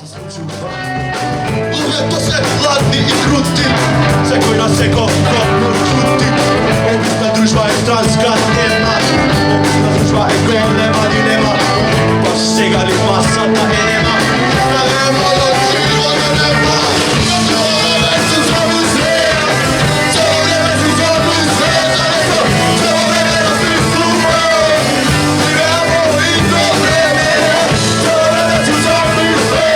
Luetto se ladni i kruti, sekoina seko kopnut tutti. Ovista družba je stranska tema, ovista družba je golema dilema. Pa segali masata enema, na nema noći voda nema. Čovjek su zovu sveta, čovjek su zovu sveta, čovjek su slupa. Živemo i to vreme, čovjek su zovu sveta.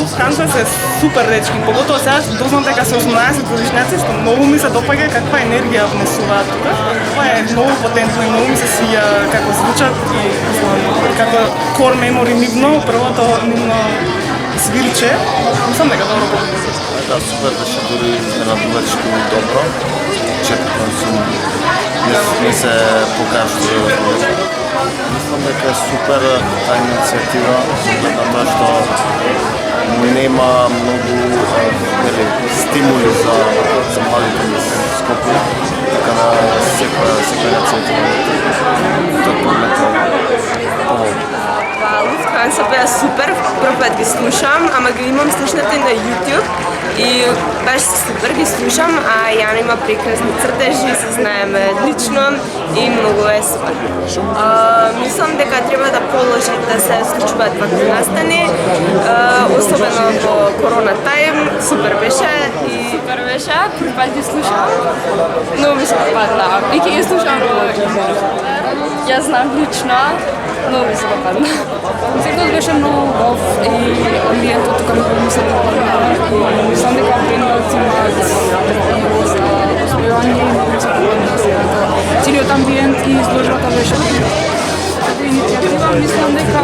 Лук Хансенс е супер дечки, поготово сега дознам дека се 18 годишњаци, што многу ми се допаѓа каква енергија внесуваат тука. Ова е многу потентно и многу ми се свија како звучат и како core memory нивно, првото нивно свирче. Мислам дека добро помисли. Да, супер беше дури изненадувачки добро. Чекам сум не се покажа. Мислам дека е супер таа иницијатива, затоа што нема многу стимули за младите низ Скопје, така да секоја иницијатива тоа помета помогна. Лук Хансен беа супер, прв пат ги слушам, ама ги имам слушнати на YouTube и беше супер ги слушам, а Јана има прекрасни цртежи, се знаеме лично и многу е супер. Мислам дека треба да продолжи да се случуваат вакви настани, особено во корона тајм, супер беше и Супер беше, прв пат ги слушам, многу ми се допадна и ќе ги слушам во интернет. Јас знам лично, многу ми се допадна. Концертот беше многу убав и амбиентот тука многу ми се допадна. И мислам дека брендот имаат успевање и многу ми се допадна сега. Целиот амбиент и изложбата беше иницијатива, мислам дека